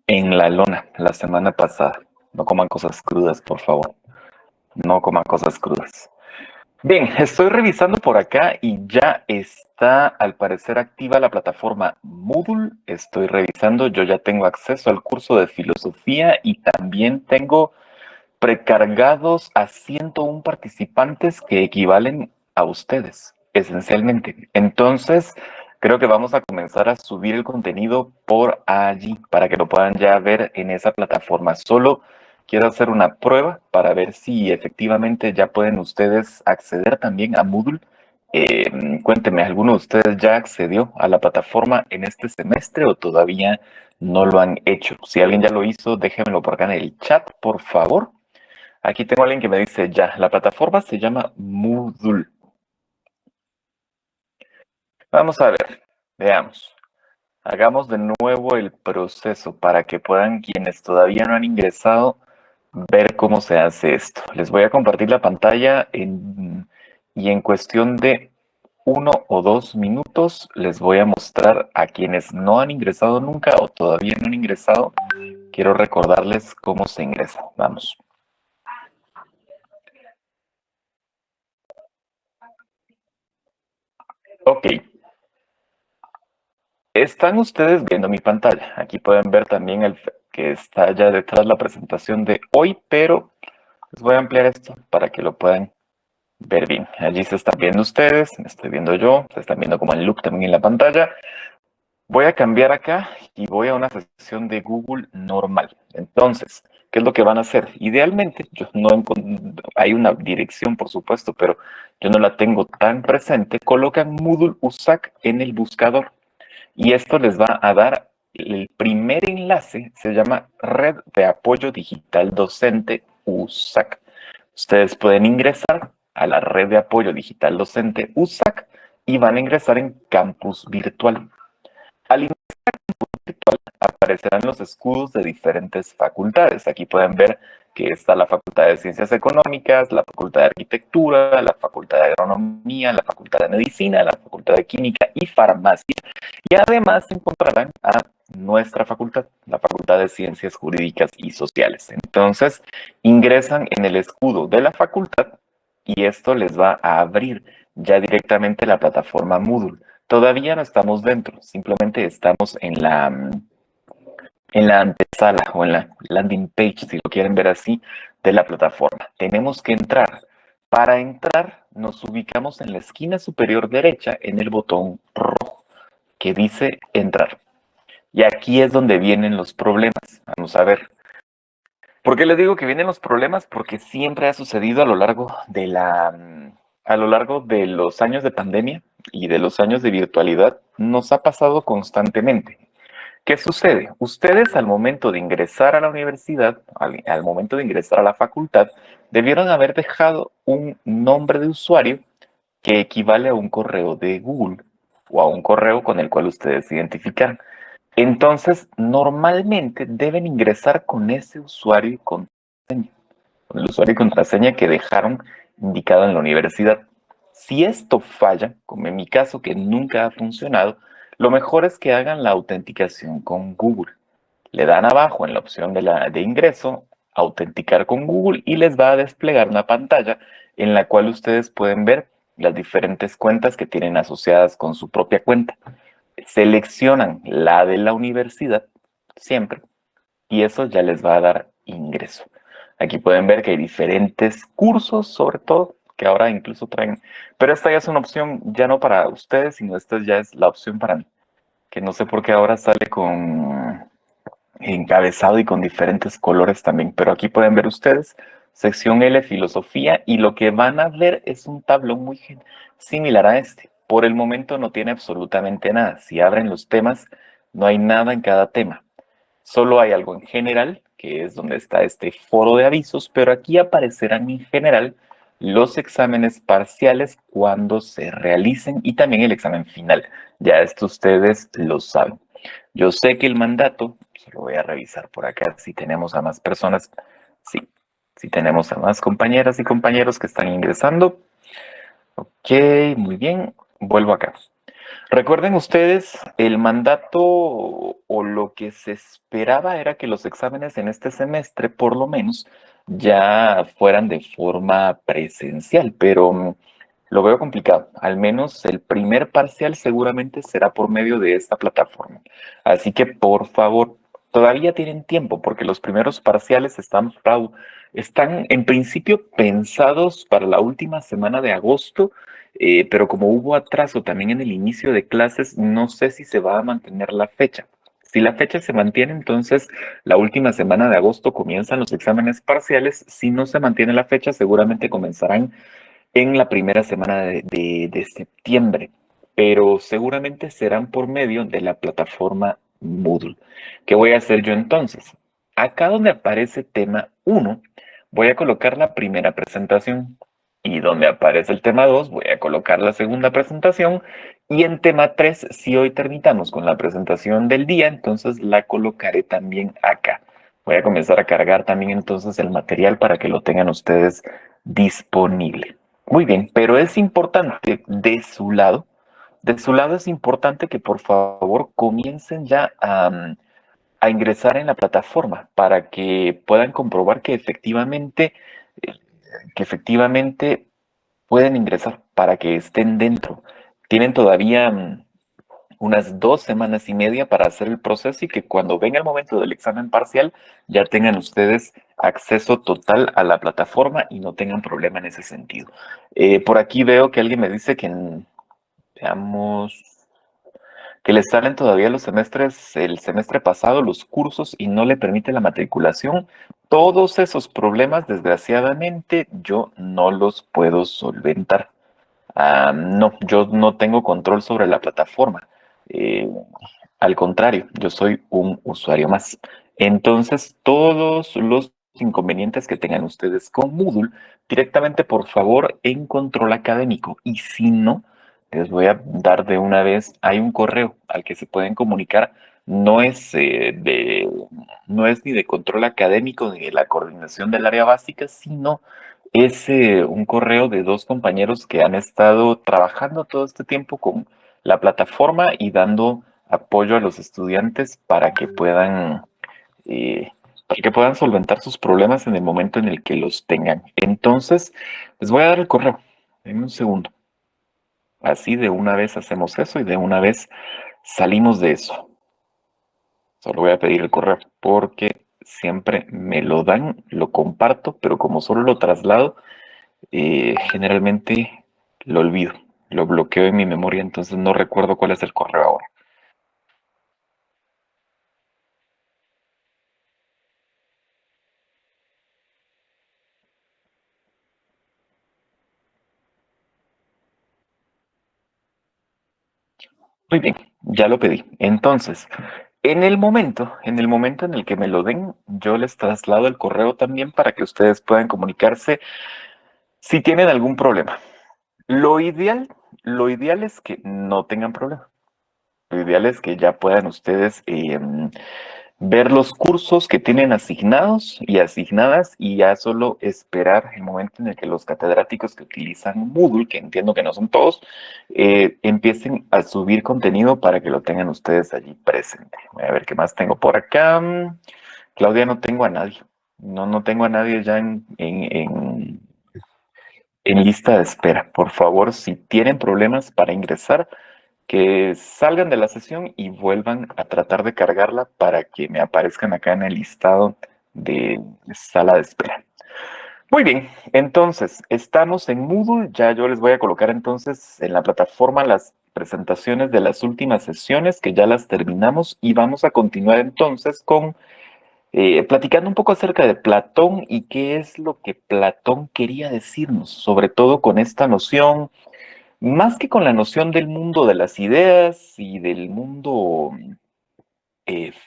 En la lona, la semana pasada. No coman cosas crudas, por favor. No coman cosas crudas. Bien, estoy revisando por acá y ya está al parecer activa la plataforma Moodle. Estoy revisando, yo ya tengo acceso al curso de filosofía y también tengo precargados a 101 participantes que equivalen a ustedes, esencialmente. Entonces, creo que vamos a comenzar a subir el contenido por allí para que lo puedan ya ver en esa plataforma. Solo quiero hacer una prueba para ver si efectivamente ya pueden ustedes acceder también a Moodle. Cuénteme, ¿alguno de ustedes ya accedió a la plataforma en este semestre o todavía no lo han hecho? Si alguien ya lo hizo, déjenmelo por acá en el chat, por favor. Aquí tengo a alguien que me dice ya, la plataforma se llama Moodle. Vamos a ver, veamos. Hagamos de nuevo el proceso para que puedan quienes todavía no han ingresado ver cómo se hace esto. Les voy a compartir la pantalla y en cuestión de 1 o 2 minutos les voy a mostrar a quienes no han ingresado nunca o todavía no han ingresado. Quiero recordarles cómo se ingresa. Vamos. Ok. Están ustedes viendo mi pantalla. Aquí pueden ver también el que está ya detrás la presentación de hoy, pero les voy a ampliar esto para que lo puedan ver bien. Allí se están viendo ustedes, me estoy viendo yo, se están viendo como el look también en la pantalla. Voy a cambiar acá y voy a una sesión de Google normal. Entonces, ¿qué es lo que van a hacer? Idealmente, yo no hay una dirección, por supuesto, pero yo no la tengo tan presente. Colocan Moodle USAC en el buscador. Y esto les va a dar el primer enlace, se llama Red de Apoyo Digital Docente USAC. Ustedes pueden ingresar a la Red de Apoyo Digital Docente USAC y van a ingresar en Campus Virtual. Al ingresar virtual aparecerán los escudos de diferentes facultades. Aquí pueden ver que está la Facultad de Ciencias Económicas, la Facultad de Arquitectura, la Facultad de Agronomía, la Facultad de Medicina, la Facultad de Química y Farmacia. Y además encontrarán a nuestra facultad, la Facultad de Ciencias Jurídicas y Sociales. Entonces, ingresan en el escudo de la facultad y esto les va a abrir ya directamente la plataforma Moodle. Todavía no estamos dentro, simplemente estamos en la antesala o en la landing page, si lo quieren ver así, de la plataforma. Tenemos que entrar. Para entrar, nos ubicamos en la esquina superior derecha en el botón rojo que dice entrar. Y aquí es donde vienen los problemas. Vamos a ver. ¿Por qué les digo que vienen los problemas? Porque siempre ha sucedido a lo largo de los años de pandemia y de los años de virtualidad, nos ha pasado constantemente. ¿Qué sucede? Ustedes al momento de ingresar a la universidad, al momento de ingresar a la facultad, debieron haber dejado un nombre de usuario que equivale a un correo de Google o a un correo con el cual ustedes se identifican. Entonces, normalmente deben ingresar con ese usuario y contraseña, con el usuario y contraseña que dejaron indicado en la universidad. Si esto falla, como en mi caso que nunca ha funcionado, lo mejor es que hagan la autenticación con Google. Le dan abajo en la opción de ingreso, autenticar con Google y les va a desplegar una pantalla en la cual ustedes pueden ver las diferentes cuentas que tienen asociadas con su propia cuenta. Seleccionan la de la universidad siempre y eso ya les va a dar ingreso. Aquí pueden ver que hay diferentes cursos, sobre todo, que ahora incluso traen, pero esta ya es una opción ya no para ustedes, sino esta ya es la opción para mí, que no sé por qué ahora sale con encabezado y con diferentes colores también, pero aquí pueden ver ustedes sección L, filosofía, y lo que van a ver es un tablón muy similar a este. Por el momento no tiene absolutamente nada. Si abren los temas, no hay nada en cada tema. Solo hay algo en general, que es donde está este foro de avisos, pero aquí aparecerán en general los exámenes parciales cuando se realicen y también el examen final. Ya esto ustedes lo saben. Yo sé que el mandato, lo voy a revisar por acá si tenemos a más personas. Sí, si tenemos a más compañeras y compañeros que están ingresando. Ok, muy bien. Vuelvo acá. Recuerden ustedes, el mandato o lo que se esperaba era que los exámenes en este semestre, por lo menos, ya fueran de forma presencial, pero lo veo complicado. Al menos el primer parcial seguramente será por medio de esta plataforma. Así que, por favor, todavía tienen tiempo porque los primeros parciales están en principio pensados para la última semana de agosto, pero como hubo atraso también en el inicio de clases, no sé si se va a mantener la fecha. Si la fecha se mantiene, entonces la última semana de agosto comienzan los exámenes parciales. Si no se mantiene la fecha, seguramente comenzarán en la primera semana de septiembre, pero seguramente serán por medio de la plataforma Moodle. ¿Qué voy a hacer yo entonces? Acá donde aparece tema 1, voy a colocar la primera presentación. Y donde aparece el tema 2, voy a colocar la segunda presentación. Y en tema 3, si hoy terminamos con la presentación del día, entonces la colocaré también acá. Voy a comenzar a cargar también entonces el material para que lo tengan ustedes disponible. Muy bien, pero es importante de su lado es importante que por favor comiencen ya a ingresar en la plataforma para que puedan comprobar eh, que efectivamente pueden ingresar, para que estén dentro. Tienen todavía unas 2 semanas y media para hacer el proceso y que cuando venga el momento del examen parcial ya tengan ustedes acceso total a la plataforma y no tengan problema en ese sentido. Por aquí veo que alguien me dice que, veamos, que le salen todavía los semestres, el semestre pasado, los cursos y no le permite la matriculación. Todos esos problemas, desgraciadamente, yo no los puedo solventar. No, yo no tengo control sobre la plataforma. Eh, Al contrario, yo soy un usuario más. Entonces, todos los inconvenientes que tengan ustedes con Moodle, directamente, por favor, en control académico. Y si no, les voy a dar de una vez, hay un correo al que se pueden comunicar. No es, no es ni de control académico ni de la coordinación del área básica, sino es un correo de dos compañeros que han estado trabajando todo este tiempo con la plataforma y dando apoyo a los estudiantes eh, para que puedan solventar sus problemas en el momento en el que los tengan. Entonces, les voy a dar el correo. En un segundo. Así de una vez hacemos eso y de una vez salimos de eso. Solo voy a pedir el correo porque siempre me lo dan, lo comparto, pero como solo lo traslado, generalmente lo olvido, lo bloqueo en mi memoria, entonces no recuerdo cuál es el correo ahora. Muy bien, ya lo pedí. Entonces, en el momento en el que me lo den, yo les traslado el correo también para que ustedes puedan comunicarse si tienen algún problema. Lo ideal, lo ideal es que no tengan problema. Lo ideal es que ya puedan ustedes ver los cursos que tienen asignados y asignadas y ya solo esperar el momento en el que los catedráticos que utilizan Moodle, que entiendo que no son todos, empiecen a subir contenido para que lo tengan ustedes allí presente. Voy a ver qué más tengo por acá. Claudia, no tengo a nadie. No, no tengo a nadie ya en lista de espera. Por favor, si tienen problemas para ingresar, que salgan de la sesión y vuelvan a tratar de cargarla para que me aparezcan acá en el listado de sala de espera. Muy bien, entonces estamos en Moodle. Ya yo les voy a colocar entonces en la plataforma las presentaciones de las últimas sesiones que ya las terminamos y vamos a continuar entonces con platicando un poco acerca de Platón y qué es lo que Platón quería decirnos, sobre todo con esta noción más que con la noción del mundo de las ideas y del mundo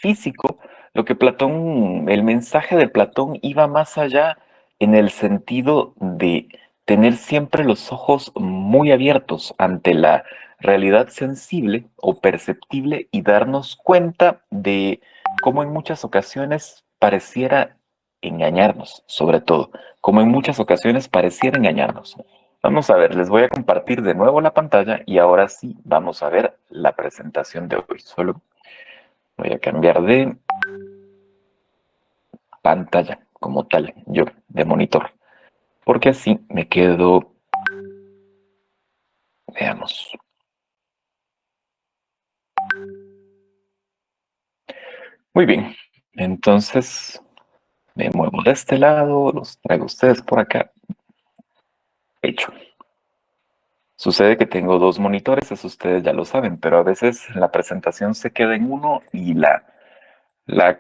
físico, lo que Platón, el mensaje de Platón iba más allá en el sentido de tener siempre los ojos muy abiertos ante la realidad sensible o perceptible y darnos cuenta de cómo en muchas ocasiones pareciera engañarnos, sobre todo, como en muchas ocasiones pareciera engañarnos. Vamos a ver, les voy a compartir de nuevo la pantalla y ahora sí vamos a ver la presentación de hoy. Solo voy a cambiar de pantalla como tal, yo, de monitor, porque así me quedo, veamos. Muy bien, entonces me muevo de este lado, los traigo a ustedes por acá. Hecho. Sucede que tengo dos monitores, eso ustedes ya lo saben, pero a veces la presentación se queda en uno y la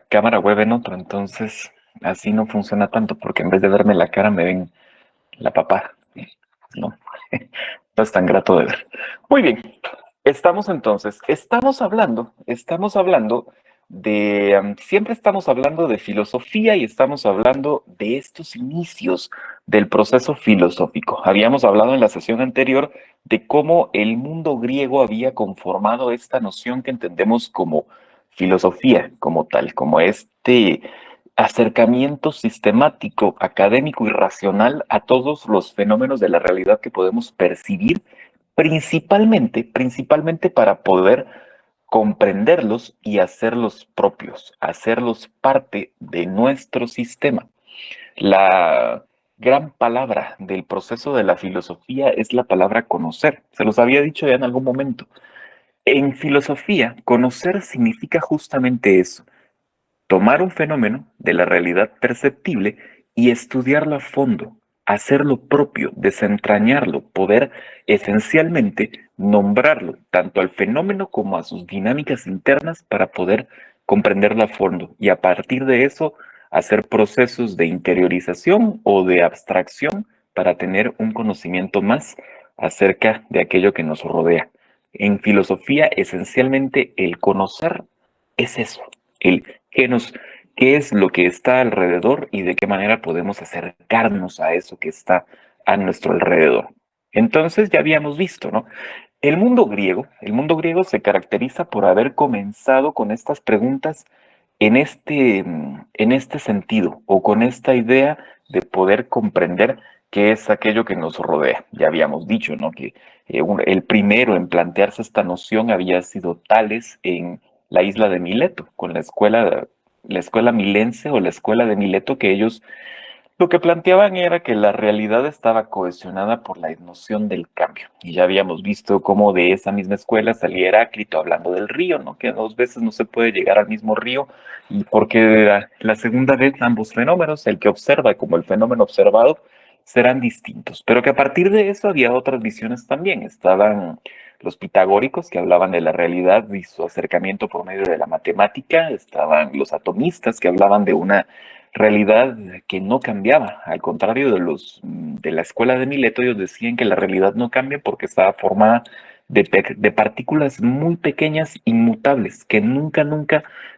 cámara web en otro, entonces así no funciona tanto porque en vez de verme la cara me ven la papada, ¿no? No es tan grato de ver. Muy bien, estamos hablando siempre estamos hablando de filosofía y estamos hablando de estos inicios del proceso filosófico. Habíamos hablado en la sesión anterior de cómo el mundo griego había conformado esta noción que entendemos como filosofía, como tal, como este acercamiento sistemático, académico y racional a todos los fenómenos de la realidad que podemos percibir, principalmente para poder comprenderlos y hacerlos propios, hacerlos parte de nuestro sistema. La gran palabra del proceso de la filosofía es la palabra conocer. Se los había dicho ya en algún momento. En filosofía, conocer significa justamente eso: tomar un fenómeno de la realidad perceptible y estudiarlo a fondo, hacerlo propio, desentrañarlo, poder esencialmente nombrarlo tanto al fenómeno como a sus dinámicas internas para poder comprenderlo a fondo y a partir de eso hacer procesos de interiorización o de abstracción para tener un conocimiento más acerca de aquello que nos rodea. En filosofía, esencialmente, el conocer es eso, el qué nos, qué es lo que está alrededor y de qué manera podemos acercarnos a eso que está a nuestro alrededor. Entonces ya habíamos visto, ¿no? El mundo griego se caracteriza por haber comenzado con estas preguntas en este sentido o con esta idea de poder comprender qué es aquello que nos rodea. Ya habíamos dicho, ¿no? Que el primero en plantearse esta noción había sido Tales en la isla de Mileto, con la escuela milense o la escuela de Mileto, que ellos lo que planteaban era que la realidad estaba cohesionada por la noción del cambio. Y ya habíamos visto cómo de esa misma escuela salía Heráclito hablando del río, ¿no? Que dos veces no se puede llegar al mismo río, y porque la segunda vez ambos fenómenos, el que observa como el fenómeno observado, serán distintos. Pero que a partir de eso había otras visiones también. Estaban los pitagóricos que hablaban de la realidad y su acercamiento por medio de la matemática. Estaban los atomistas que hablaban de una realidad que no cambiaba. Al contrario de la escuela de Mileto, ellos decían que la realidad no cambia porque estaba formada de partículas muy pequeñas, inmutables, que nunca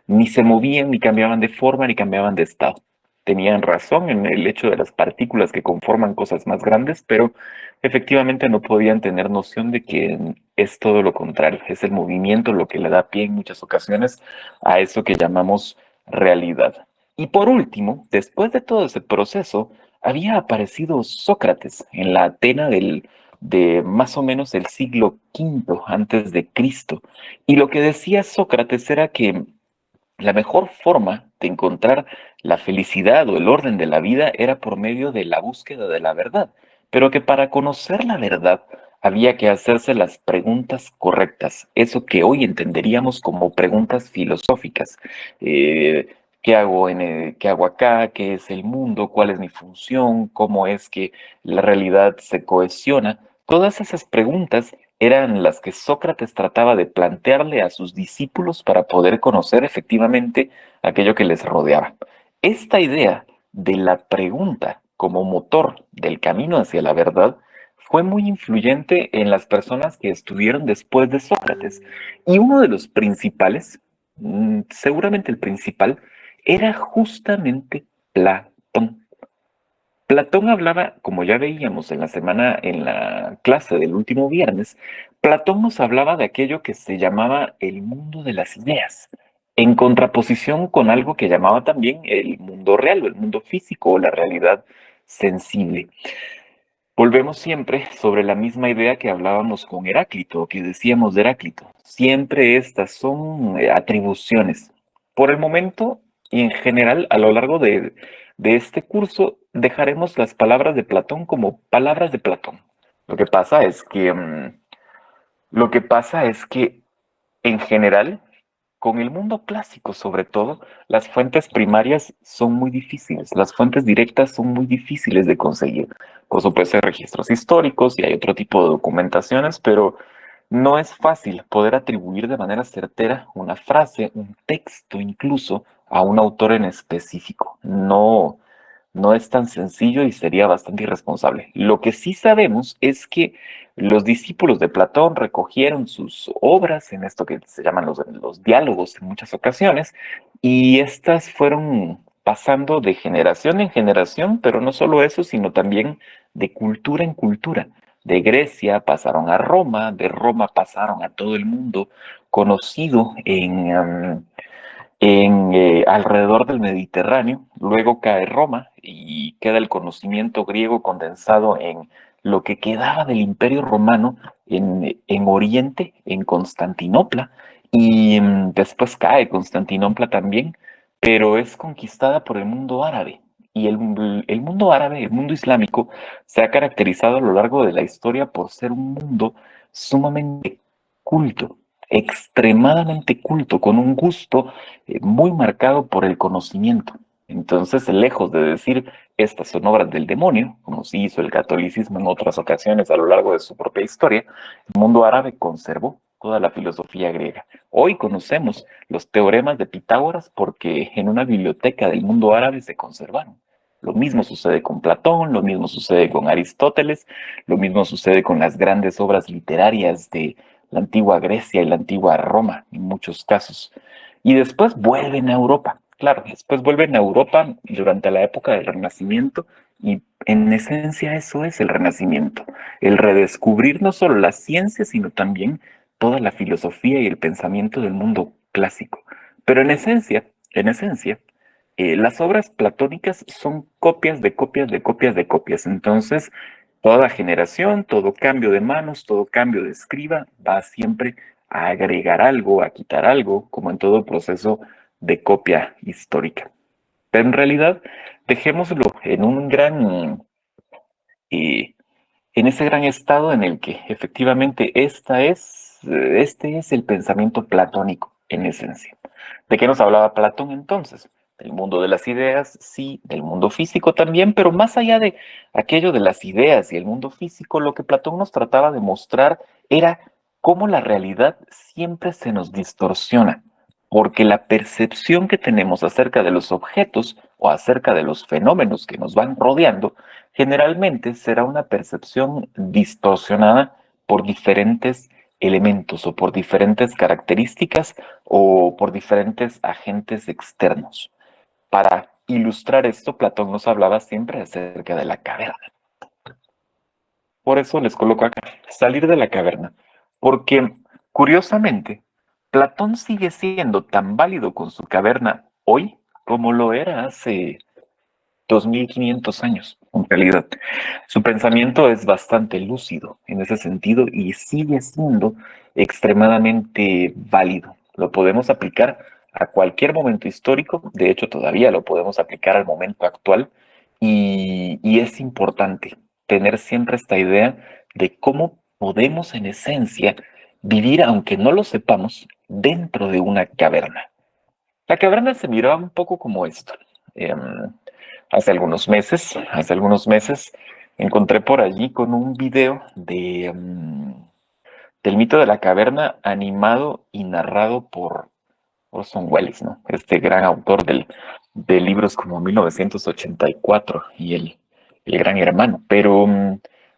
ni se movían, ni cambiaban de forma, ni cambiaban de estado. Tenían razón en el hecho de las partículas que conforman cosas más grandes, pero efectivamente no podían tener noción de que es todo lo contrario. Es el movimiento lo que le da pie en muchas ocasiones a eso que llamamos realidad. Y por último, después de todo ese proceso, había aparecido Sócrates en la Atena de más o menos el siglo V antes de Cristo. Y lo que decía Sócrates era que la mejor forma de encontrar la felicidad o el orden de la vida era por medio de la búsqueda de la verdad, pero que para conocer la verdad había que hacerse las preguntas correctas, eso que hoy entenderíamos como preguntas filosóficas. ¿Qué hago acá? ¿Qué es el mundo? ¿Cuál es mi función? ¿Cómo es que la realidad se cohesiona? Todas esas preguntas eran las que Sócrates trataba de plantearle a sus discípulos para poder conocer efectivamente aquello que les rodeaba. Esta idea de la pregunta como motor del camino hacia la verdad fue muy influyente en las personas que estuvieron después de Sócrates. Y uno de los principales, seguramente el principal, era justamente Platón. Platón hablaba, como ya veíamos en la clase del último viernes, Platón nos hablaba de aquello que se llamaba el mundo de las ideas, en contraposición con algo que llamaba también el mundo real o el mundo físico o la realidad sensible. Volvemos siempre sobre la misma idea que hablábamos con Heráclito, que decíamos de Heráclito. Siempre estas son atribuciones. Por el momento y en general, a lo largo de este curso, dejaremos las palabras de Platón como palabras de Platón. Lo que pasa es que, lo que pasa es que en general, con el mundo clásico sobre todo, las fuentes primarias son muy difíciles, las fuentes directas son muy difíciles de conseguir. Por supuesto, hay registros históricos y hay otro tipo de documentaciones, pero no es fácil poder atribuir de manera certera una frase, un texto incluso, a un autor en específico. No es tan sencillo y sería bastante irresponsable. Lo que sí sabemos es que los discípulos de Platón recogieron sus obras en esto que se llaman los diálogos en muchas ocasiones, y estas fueron pasando de generación en generación, pero no solo eso, sino también de cultura en cultura. De Grecia pasaron a Roma, de Roma pasaron a todo el mundo conocido alrededor del Mediterráneo. Luego cae Roma y queda el conocimiento griego condensado en lo que quedaba del Imperio Romano en Oriente, en Constantinopla, y después cae Constantinopla también, pero es conquistada por el mundo árabe. Y el mundo árabe, el mundo islámico, se ha caracterizado a lo largo de la historia por ser un mundo sumamente culto, extremadamente culto, con un gusto muy marcado por el conocimiento. Entonces, lejos de decir estas son obras del demonio, como sí hizo el catolicismo en otras ocasiones a lo largo de su propia historia, el mundo árabe conservó toda la filosofía griega. Hoy conocemos los teoremas de Pitágoras porque en una biblioteca del mundo árabe se conservaron. Lo mismo sucede con Platón, lo mismo sucede con Aristóteles, lo mismo sucede con las grandes obras literarias de la antigua Grecia y la antigua Roma, en muchos casos. Y después vuelven a Europa. Claro, después vuelven a Europa durante la época del Renacimiento y en esencia eso es el Renacimiento, el redescubrir no solo la ciencia, sino también toda la filosofía y el pensamiento del mundo clásico. Pero en esencia, las obras platónicas son copias de copias de copias de copias. Entonces, toda generación, todo cambio de manos, todo cambio de escriba va siempre a agregar algo, a quitar algo, como en todo proceso de copia histórica. Pero en realidad, dejémoslo eh, en ese gran estado en el que efectivamente este es el pensamiento platónico en esencia. ¿De qué nos hablaba Platón entonces? Del mundo de las ideas, sí, del mundo físico también, pero más allá de aquello de las ideas y el mundo físico, lo que Platón nos trataba de mostrar era cómo la realidad siempre se nos distorsiona, porque la percepción que tenemos acerca de los objetos o acerca de los fenómenos que nos van rodeando generalmente será una percepción distorsionada por diferentes elementos o por diferentes características o por diferentes agentes externos. Para ilustrar esto, Platón nos hablaba siempre acerca de la caverna. Por eso les coloco acá, salir de la caverna, porque curiosamente, Platón sigue siendo tan válido con su caverna hoy como lo era hace 2500 años, en realidad. Su pensamiento es bastante lúcido en ese sentido y sigue siendo extremadamente válido. Lo podemos aplicar a cualquier momento histórico, de hecho todavía lo podemos aplicar al momento actual y es importante tener siempre esta idea de cómo podemos en esencia vivir, aunque no lo sepamos, dentro de una caverna. La caverna se miraba un poco como esto. Em, hace algunos meses, encontré por allí con un video del mito de la caverna animado y narrado por Orson Welles, ¿no? Este gran autor de libros como 1984 y el Gran Hermano. Pero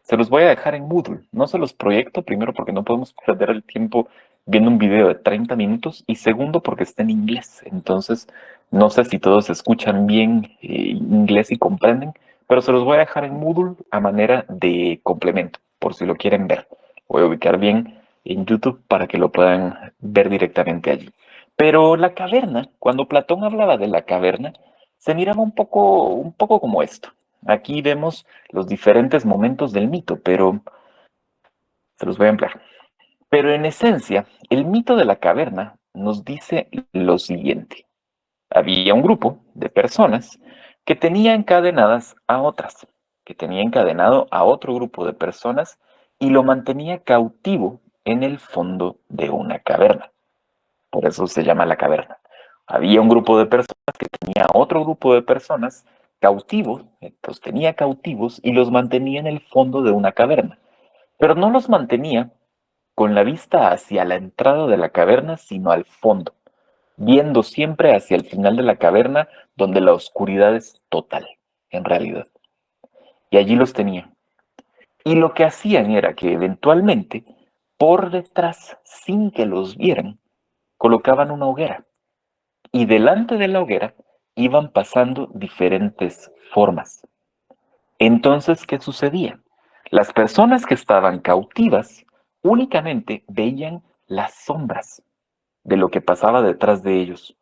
se los voy a dejar en Moodle. No se los proyecto, primero porque no podemos perder el tiempo viendo un video de 30 minutos y segundo porque está en inglés. Entonces, no sé si todos escuchan bien inglés y comprenden, pero se los voy a dejar en Moodle a manera de complemento, por si lo quieren ver. Voy a ubicar bien en YouTube para que lo puedan ver directamente allí. Pero la caverna, cuando Platón hablaba de la caverna, se miraba un poco como esto. Aquí vemos los diferentes momentos del mito, pero se los voy a emplear. Pero en esencia, el mito de la caverna nos dice lo siguiente. Había un grupo de personas que tenía encadenadas a otras, que tenía encadenado a otro grupo de personas y lo mantenía cautivo en el fondo de una caverna. Por eso se llama la caverna. Había un grupo de personas que tenía otro grupo de personas cautivos, los tenía cautivos y los mantenía en el fondo de una caverna. Pero no los mantenía con la vista hacia la entrada de la caverna, sino al fondo, viendo siempre hacia el final de la caverna, donde la oscuridad es total, en realidad. Y allí los tenía. Y lo que hacían era que eventualmente, por detrás, sin que los vieran, colocaban una hoguera. Y delante de la hoguera iban pasando diferentes formas. Entonces, ¿qué sucedía? Las personas que estaban cautivas únicamente veían las sombras de lo que pasaba detrás de ellos,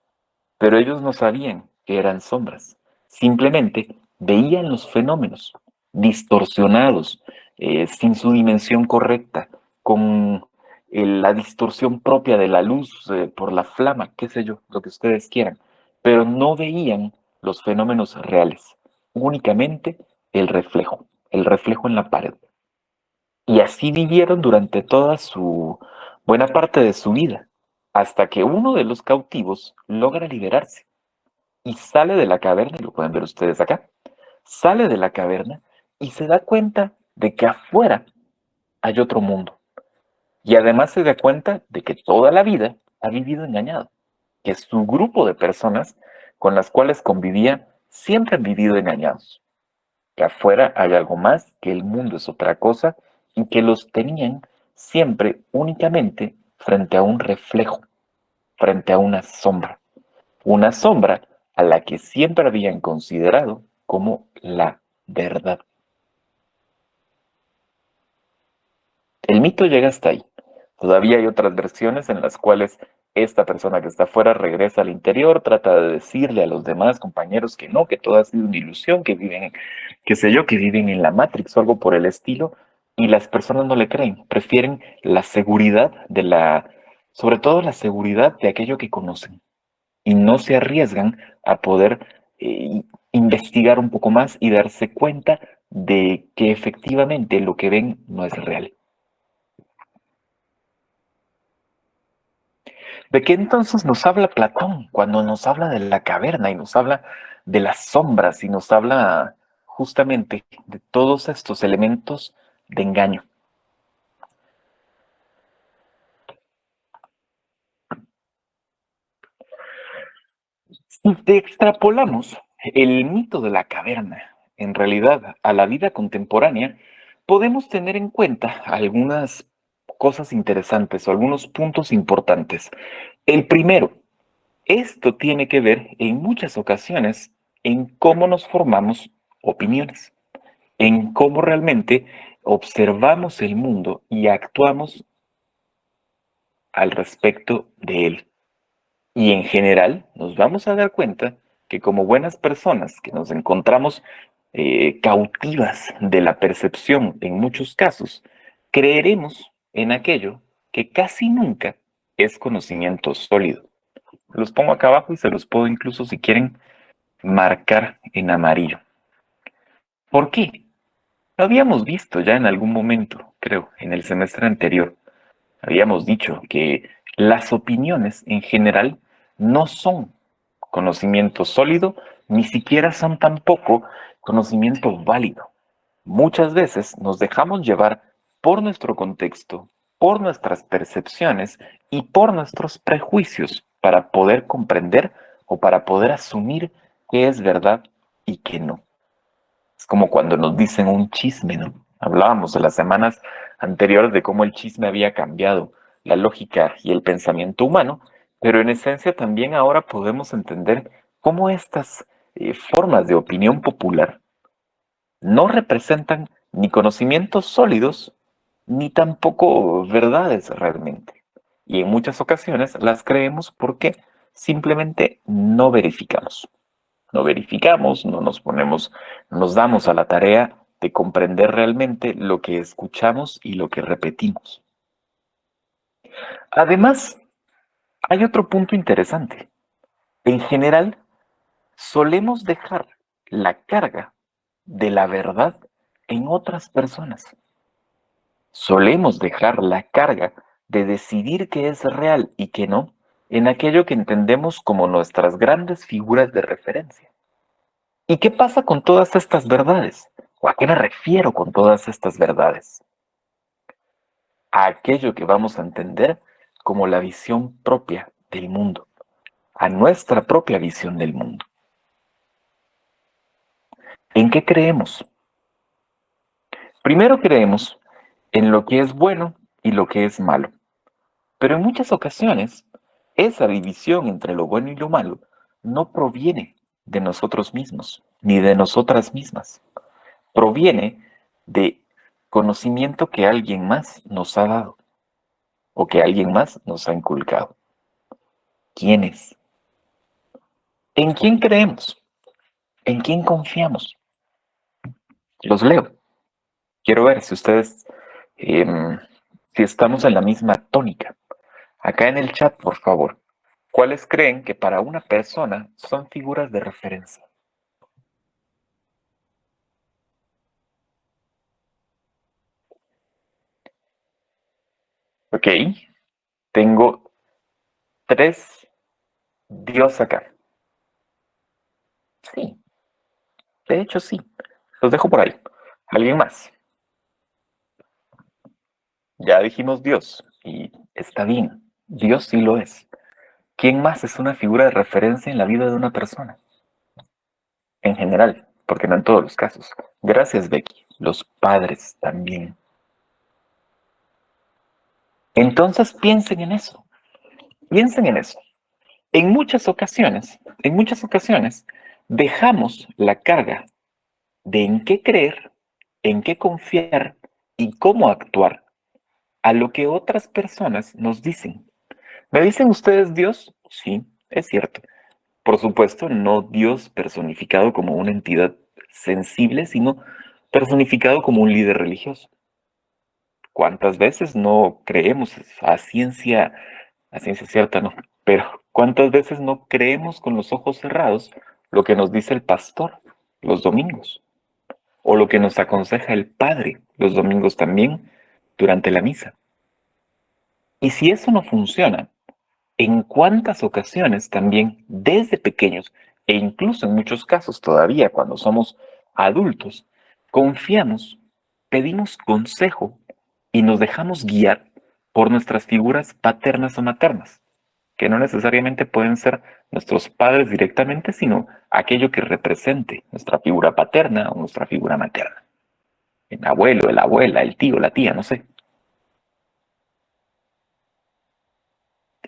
pero ellos no sabían que eran sombras. Simplemente veían los fenómenos distorsionados, sin su dimensión correcta, con la distorsión propia de la luz por la flama, qué sé yo, lo que ustedes quieran, pero no veían los fenómenos reales, únicamente el reflejo en la pared. Y así vivieron durante toda su buena parte de su vida, hasta que uno de los cautivos logra liberarse y sale de la caverna, y lo pueden ver ustedes acá, sale de la caverna y se da cuenta de que afuera hay otro mundo. Y además se da cuenta de que toda la vida ha vivido engañado, que su grupo de personas con las cuales convivía siempre han vivido engañados, que afuera hay algo más, que el mundo es otra cosa y que los tenían siempre únicamente frente a un reflejo, frente a una sombra a la que siempre habían considerado como la verdad. El mito llega hasta ahí. Todavía hay otras versiones en las cuales esta persona que está afuera regresa al interior, trata de decirle a los demás compañeros que no, que todo ha sido una ilusión, que viven, qué sé yo, que viven en la Matrix o algo por el estilo, y las personas no le creen, prefieren la seguridad sobre todo la seguridad de aquello que conocen, y no se arriesgan a poder investigar un poco más y darse cuenta de que efectivamente lo que ven no es real. ¿De qué entonces nos habla Platón cuando nos habla de la caverna y nos habla de las sombras y nos habla justamente de todos estos elementos de engaño? Si te extrapolamos el mito de la caverna, en realidad, a la vida contemporánea, podemos tener en cuenta algunas cosas interesantes o algunos puntos importantes. El primero, esto tiene que ver en muchas ocasiones en cómo nos formamos opiniones, en cómo realmente observamos el mundo y actuamos al respecto de él. Y en general nos vamos a dar cuenta que como buenas personas que nos encontramos cautivas de la percepción en muchos casos, creeremos en aquello que casi nunca es conocimiento sólido. Los pongo acá abajo y se los puedo incluso, si quieren, marcar en amarillo. ¿Por qué? Lo habíamos visto ya en algún momento, creo, en el semestre anterior. Habíamos dicho que las opiniones en general no son conocimiento sólido, ni siquiera son tampoco conocimiento válido. Muchas veces nos dejamos llevar por nuestro contexto, por nuestras percepciones y por nuestros prejuicios para poder comprender o para poder asumir qué es verdad y qué no. Es como cuando nos dicen un chisme, ¿no? Hablábamos de las semanas anteriores de cómo el chisme había cambiado la lógica y el pensamiento humano, pero en esencia también ahora podemos entender cómo estas formas de opinión popular no representan ni conocimientos sólidos ni tampoco verdades realmente. Y en muchas ocasiones las creemos porque simplemente no verificamos. No verificamos, no nos damos a la tarea de comprender realmente lo que escuchamos y lo que repetimos. Además, hay otro punto interesante. En general, solemos dejar la carga de la verdad en otras personas. Solemos dejar la carga de decidir qué es real y qué no en aquello que entendemos como nuestras grandes figuras de referencia. ¿Y qué pasa con todas estas verdades? ¿O a qué me refiero con todas estas verdades? A aquello que vamos a entender como la visión propia del mundo, a nuestra propia visión del mundo. ¿En qué creemos? Primero creemos en lo que es bueno y lo que es malo, pero en muchas ocasiones esa división entre lo bueno y lo malo no proviene de nosotros mismos ni de nosotras mismas, proviene de conocimiento que alguien más nos ha dado o que alguien más nos ha inculcado. ¿Quién es? ¿En quién creemos? ¿En quién confiamos? Los leo. Quiero ver si ustedes, si estamos en la misma tónica. Acá en el chat, por favor. ¿Cuáles creen que para una persona son figuras de referencia? Ok, tengo tres Dios acá. Sí, de hecho sí. Los dejo por ahí. ¿Alguien más? Ya dijimos Dios y está bien. Dios sí lo es. ¿Quién más es una figura de referencia en la vida de una persona? En general, porque no en todos los casos. Gracias, Becky. Los padres también. Entonces piensen en eso. Piensen en eso. En muchas ocasiones, dejamos la carga de en qué creer, en qué confiar y cómo actuar a lo que otras personas nos dicen. ¿Me dicen ustedes Dios? Sí, es cierto. Por supuesto, no Dios personificado como una entidad sensible, sino personificado como un líder religioso. ¿Cuántas veces no creemos a ciencia cierta no, pero cuántas veces no creemos con los ojos cerrados lo que nos dice el pastor los domingos o lo que nos aconseja el padre los domingos también durante la misa? Y si eso no funciona, ¿en cuántas ocasiones también desde pequeños e incluso en muchos casos todavía cuando somos adultos, confiamos, pedimos consejo y nos dejamos guiar por nuestras figuras paternas o maternas, que no necesariamente pueden ser nuestros padres directamente, sino aquello que represente nuestra figura paterna o nuestra figura materna? El abuelo, la abuela, el tío, la tía, no sé.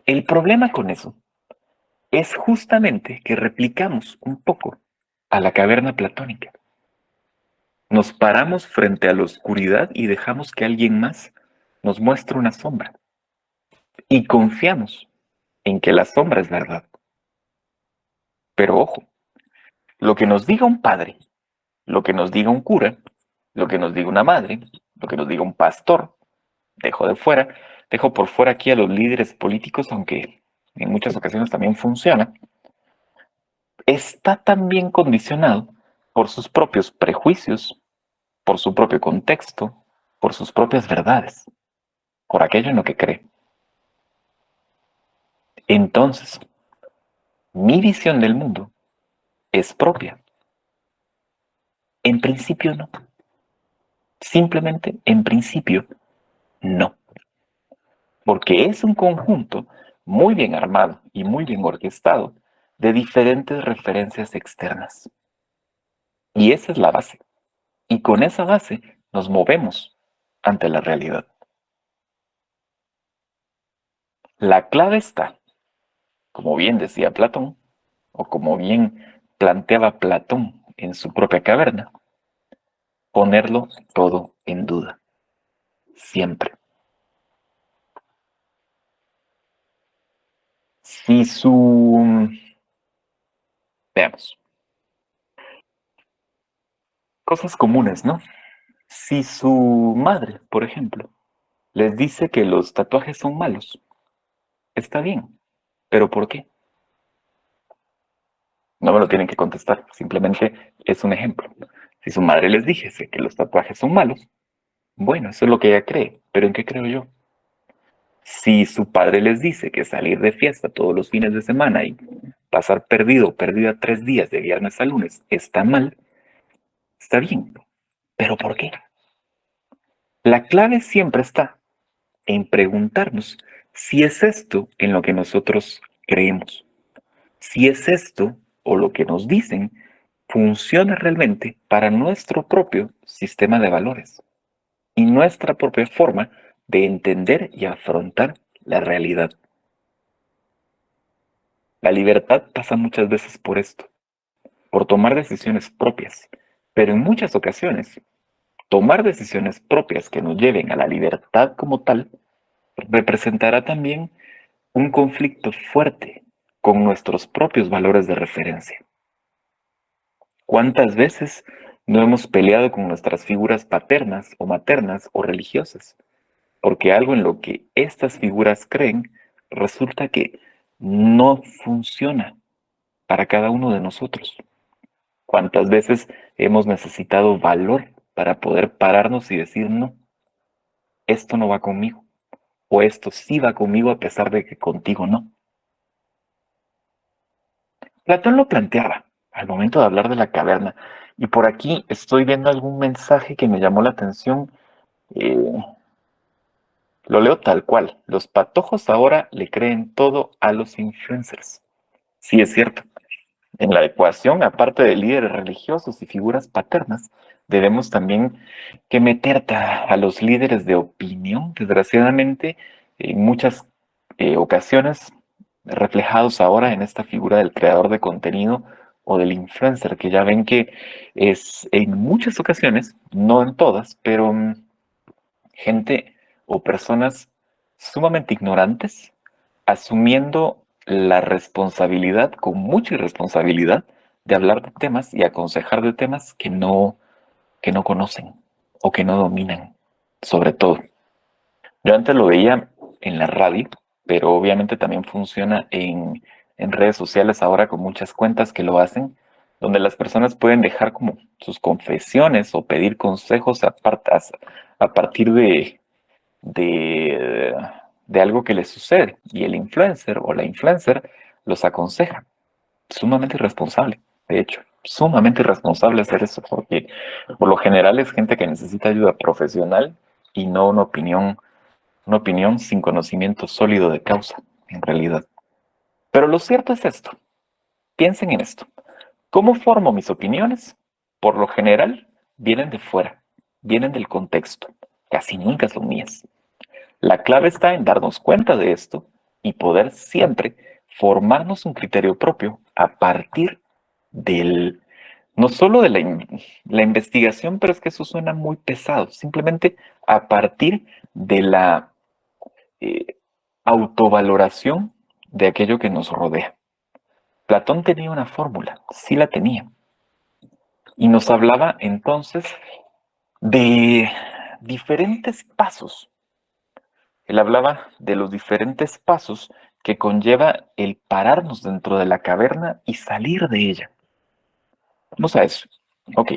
El problema con eso es justamente que replicamos un poco a la caverna platónica. Nos paramos frente a la oscuridad y dejamos que alguien más nos muestre una sombra. Y confiamos en que la sombra es verdad. Pero ojo, lo que nos diga un padre, lo que nos diga un cura, lo que nos diga una madre, lo que nos diga un pastor, dejo de fuera, dejo por fuera aquí a los líderes políticos, aunque en muchas ocasiones también funciona, está también condicionado por sus propios prejuicios, por su propio contexto, por sus propias verdades, por aquello en lo que cree. Entonces, mi visión del mundo es propia. En principio no. Simplemente en principio no. Porque es un conjunto muy bien armado y muy bien orquestado de diferentes referencias externas. Y esa es la base. Y con esa base nos movemos ante la realidad. La clave está, como bien decía Platón, o como bien planteaba Platón en su propia caverna, ponerlo todo en duda, siempre. Si su... Veamos. Cosas comunes, ¿no? Si su madre, por ejemplo, les dice que los tatuajes son malos, está bien, pero ¿por qué? No me lo tienen que contestar, simplemente es un ejemplo. Si su madre les dijese que los tatuajes son malos, bueno, eso es lo que ella cree, pero ¿en qué creo yo? Si su padre les dice que salir de fiesta todos los fines de semana y pasar perdido o perdida 3 días de viernes a lunes está mal, está bien, pero ¿por qué? La clave siempre está en preguntarnos si es esto en lo que nosotros creemos, si es esto o lo que nos dicen funciona realmente para nuestro propio sistema de valores y nuestra propia forma de entender y afrontar la realidad. La libertad pasa muchas veces por esto, por tomar decisiones propias, pero en muchas ocasiones, tomar decisiones propias que nos lleven a la libertad como tal representará también un conflicto fuerte con nuestros propios valores de referencia. ¿Cuántas veces no hemos peleado con nuestras figuras paternas o maternas o religiosas? Porque algo en lo que estas figuras creen resulta que no funciona para cada uno de nosotros. ¿Cuántas veces hemos necesitado valor para poder pararnos y decir, no, esto no va conmigo, o esto sí va conmigo a pesar de que contigo no? Platón lo planteaba al momento de hablar de la caverna, y por aquí estoy viendo algún mensaje que me llamó la atención. eh, lo leo tal cual. Los patojos ahora le creen todo a los influencers. Sí, es cierto. En la ecuación, aparte de líderes religiosos y figuras paternas, debemos también que meter a los líderes de opinión, desgraciadamente, en muchas ocasiones reflejados ahora en esta figura del creador de contenido o del influencer, que ya ven que es en muchas ocasiones, no en todas, pero gente o personas sumamente ignorantes, asumiendo la responsabilidad, con mucha irresponsabilidad, de hablar de temas y aconsejar de temas que no conocen o que no dominan, sobre todo. Yo antes lo veía en la radio, pero obviamente también funciona en redes sociales ahora con muchas cuentas que lo hacen, donde las personas pueden dejar como sus confesiones o pedir consejos a partir de, de algo que les sucede. Y el influencer o la influencer los aconseja. Sumamente irresponsable, de hecho. Sumamente irresponsable hacer eso, porque por lo general es gente que necesita ayuda profesional y no una opinión sin conocimiento sólido de causa, en realidad. Pero lo cierto es esto. Piensen en esto. ¿Cómo formo mis opiniones? Por lo general, vienen de fuera, vienen del contexto. Casi nunca son mías. La clave está en darnos cuenta de esto y poder siempre formarnos un criterio propio a partir del, no solo de la investigación, pero es que eso suena muy pesado, simplemente a partir de la eh, autovaloración de aquello que nos rodea. Platón tenía una fórmula, sí la tenía, y nos hablaba entonces de diferentes pasos. Él hablaba de los diferentes pasos que conlleva el pararnos dentro de la caverna y salir de ella. Vamos a eso. Ok.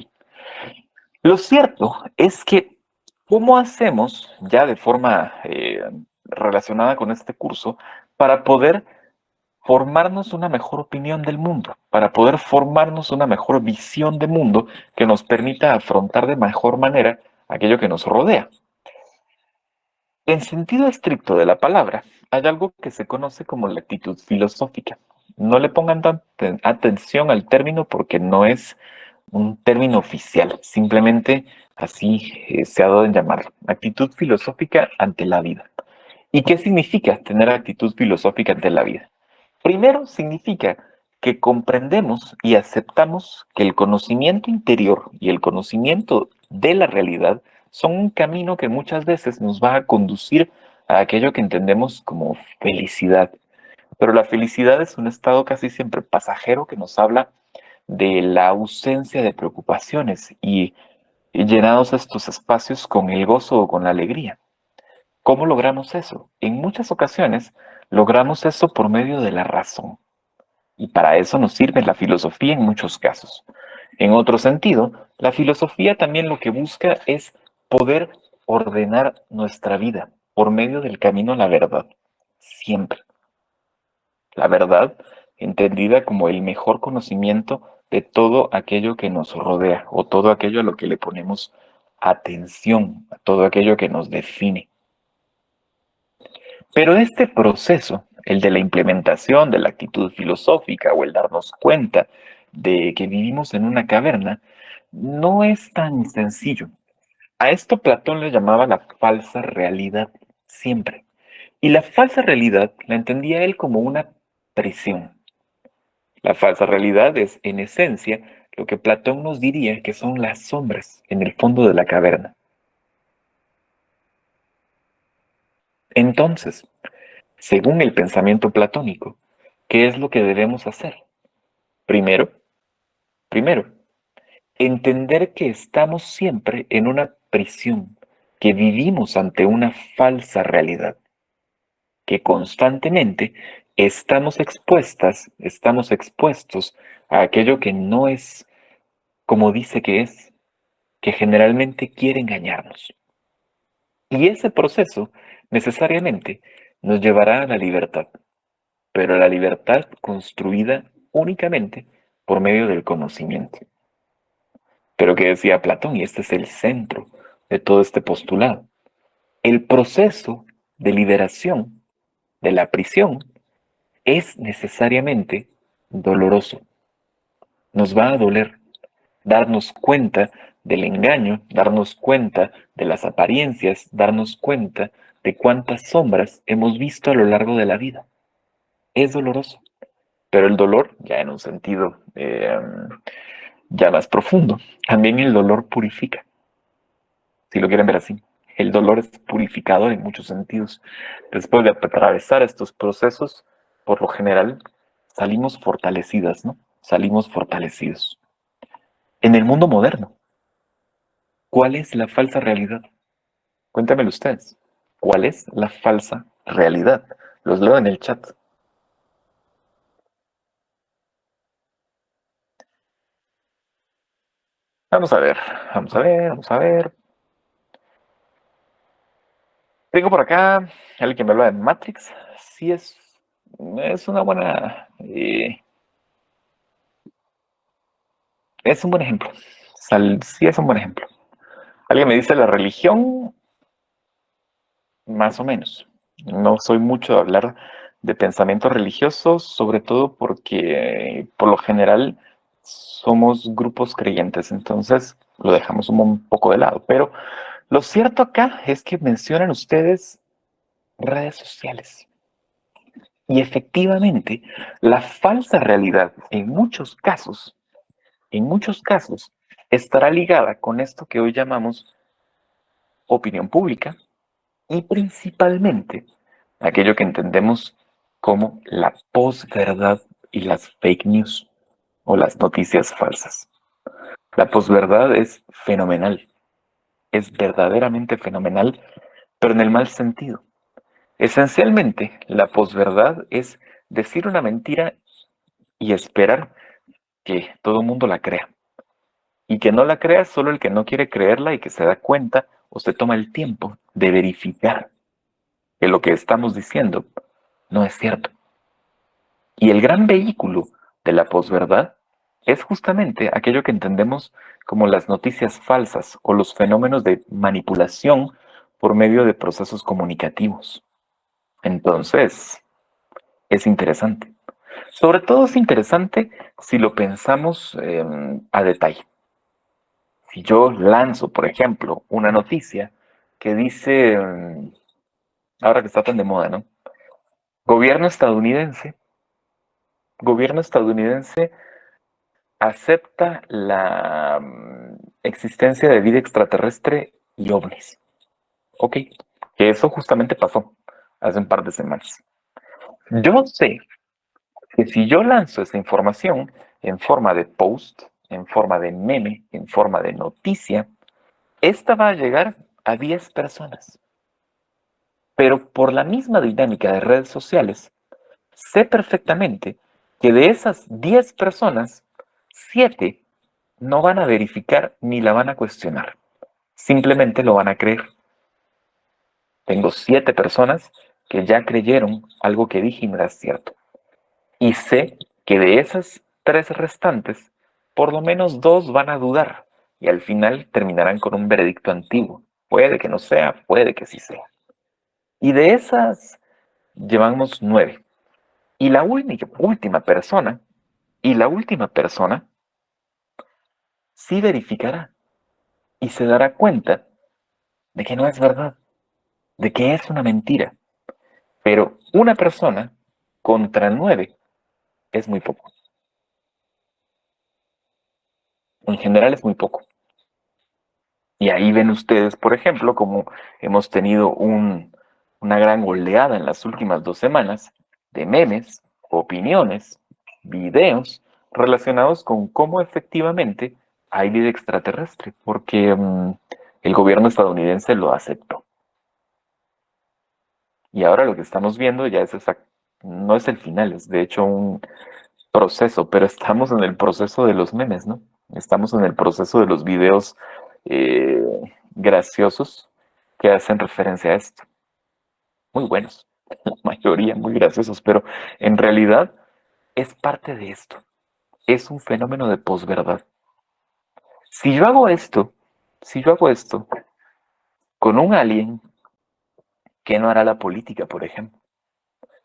Lo cierto es que, ¿cómo hacemos ya de forma relacionada con este curso para poder formarnos una mejor opinión del mundo, para poder formarnos una mejor visión de mundo que nos permita afrontar de mejor manera aquello que nos rodea? En sentido estricto de la palabra, hay algo que se conoce como la actitud filosófica. No le pongan tanta atención al término porque no es un término oficial, simplemente así se ha dado en llamar, actitud filosófica ante la vida. ¿Y qué significa tener actitud filosófica ante la vida? Primero, significa que comprendemos y aceptamos que el conocimiento interior y el conocimiento de la realidad son un camino que muchas veces nos va a conducir a aquello que entendemos como felicidad. Pero la felicidad es un estado casi siempre pasajero que nos habla de la ausencia de preocupaciones y llenados estos espacios con el gozo o con la alegría. ¿Cómo logramos eso? En muchas ocasiones logramos eso por medio de la razón. Y para eso nos sirve la filosofía en muchos casos. En otro sentido, la filosofía también lo que busca es poder ordenar nuestra vida por medio del camino a la verdad. Siempre. La verdad, entendida como el mejor conocimiento de todo aquello que nos rodea o todo aquello a lo que le ponemos atención, a todo aquello que nos define. Pero este proceso, el de la implementación de la actitud filosófica o el darnos cuenta de que vivimos en una caverna, no es tan sencillo. A esto Platón le llamaba la falsa realidad, siempre. Y la falsa realidad la entendía él como una prisión. La falsa realidad es, en esencia, lo que Platón nos diría que son las sombras en el fondo de la caverna. Entonces, según el pensamiento platónico, ¿qué es lo que debemos hacer? Primero, primero, entender que estamos siempre en una prisión, que vivimos ante una falsa realidad, que constantemente estamos expuestos a aquello que no es como dice que es, que generalmente quiere engañarnos. Y ese proceso necesariamente nos llevará a la libertad, pero a la libertad construida únicamente por medio del conocimiento. Pero que decía Platón, y este es el centro de todo este postulado, el proceso de liberación de la prisión es necesariamente doloroso. Nos va a doler darnos cuenta del engaño, darnos cuenta de las apariencias, darnos cuenta de cuántas sombras hemos visto a lo largo de la vida. Es doloroso, pero el dolor, ya en un sentido ya más profundo, también el dolor purifica, si lo quieren ver así. El dolor es purificador en muchos sentidos. Después de atravesar estos procesos, por lo general, salimos fortalecidas, ¿no? Salimos fortalecidos. En el mundo moderno, ¿cuál es la falsa realidad? Cuéntamelo ustedes. ¿Cuál es la falsa realidad? Los leo en el chat. Vamos a ver, vamos a ver, vamos a ver. Tengo por acá alguien que me habla de Matrix. Sí es una buena, es un buen ejemplo. Sí es un buen ejemplo. Alguien me dice la religión, más o menos. No soy mucho de hablar de pensamientos religiosos, sobre todo porque por lo general somos grupos creyentes, entonces lo dejamos un poco de lado. Pero lo cierto acá es que mencionan ustedes redes sociales. Y efectivamente, la falsa realidad en muchos casos, estará ligada con esto que hoy llamamos opinión pública y principalmente aquello que entendemos como la posverdad y las fake news o las noticias falsas. La posverdad es fenomenal, es verdaderamente fenomenal, pero en el mal sentido. Esencialmente, la posverdad es decir una mentira y esperar que todo el mundo la crea. Y que no la crea solo el que no quiere creerla y que se da cuenta o se toma el tiempo de verificar que lo que estamos diciendo no es cierto. Y el gran vehículo de la posverdad es justamente aquello que entendemos como las noticias falsas o los fenómenos de manipulación por medio de procesos comunicativos. Entonces, es interesante. Sobre todo es interesante si lo pensamos a detalle. Si yo lanzo, por ejemplo, una noticia que dice, ahora que está tan de moda, ¿no? Gobierno estadounidense, gobierno estadounidense acepta la existencia de vida extraterrestre y ovnis. Ok, que eso justamente pasó hace un par de semanas. Yo sé que si yo lanzo esa información, en forma de post, en forma de meme, en forma de noticia, esta va a llegar a 10 personas. Pero por la misma dinámica de redes sociales, sé perfectamente que de esas 10 personas, 7 no van a verificar ni la van a cuestionar. Simplemente lo van a creer. Tengo 7 personas que ya creyeron algo que dije y no era cierto. Y sé que de esas 3 restantes, por lo menos 2 van a dudar y al final terminarán con un veredicto antiguo. Puede que no sea, puede que sí sea. Y de esas llevamos 9. Y la última persona, sí verificará y se dará cuenta de que no es verdad, de que es una mentira. Pero una persona contra 9 es muy poco. En general es muy poco. Y ahí ven ustedes, por ejemplo, como hemos tenido una gran oleada en las últimas 2 semanas de memes, opiniones, videos relacionados con cómo efectivamente hay vida extraterrestre, porque el gobierno estadounidense lo aceptó. Y ahora lo que estamos viendo ya es no es el final, es de hecho un proceso, pero estamos en el proceso de los memes, ¿no? Estamos en el proceso de los videos eh, graciosos que hacen referencia a esto. Muy buenos, la mayoría muy graciosos, pero en realidad es parte de esto. Es un fenómeno de posverdad. Si yo hago esto, si yo hago esto con un alien, ¿qué no hará la política, por ejemplo?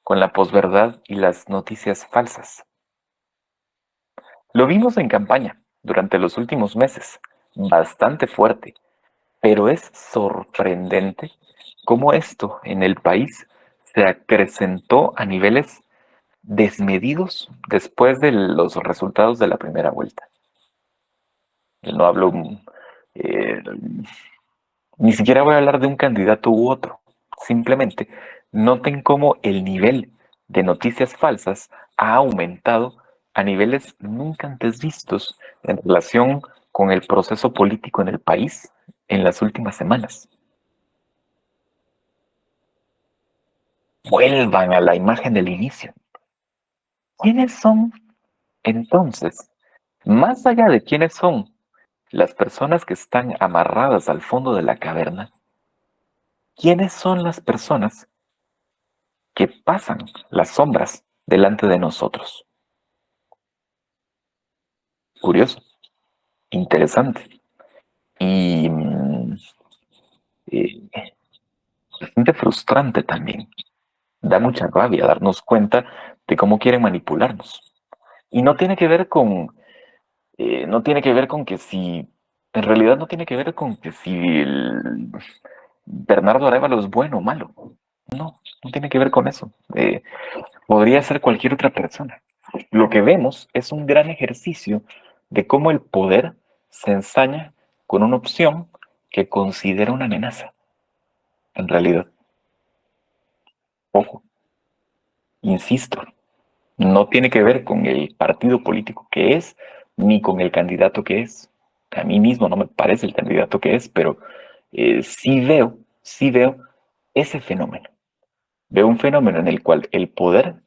Con la posverdad y las noticias falsas. Lo vimos en campaña durante los últimos meses, bastante fuerte, pero es sorprendente cómo esto en el país se acrecentó a niveles desmedidos después de los resultados de la primera vuelta. No hablo, eh, ni siquiera voy a hablar de un candidato u otro. Simplemente noten cómo el nivel de noticias falsas ha aumentado a niveles nunca antes vistos en relación con el proceso político en el país en las últimas semanas. Vuelvan a la imagen del inicio. ¿Quiénes son entonces, más allá de quiénes son las personas que están amarradas al fondo de la caverna? ¿Quiénes son las personas que pasan las sombras delante de nosotros? Curioso, interesante y eh, bastante frustrante también. Da mucha rabia darnos cuenta de cómo quieren manipularnos. Y no tiene que ver con, no tiene que ver con que si, en realidad no tiene que ver con que si el Bernardo Arévalo es bueno o malo. No, no tiene que ver con eso. Podría ser cualquier otra persona. Lo que vemos es un gran ejercicio de cómo el poder se ensaña con una opción que considera una amenaza, en realidad. Ojo, insisto, no tiene que ver con el partido político que es, ni con el candidato que es. A mí mismo no me parece el candidato que es, pero sí veo ese fenómeno. Veo un fenómeno en el cual el poder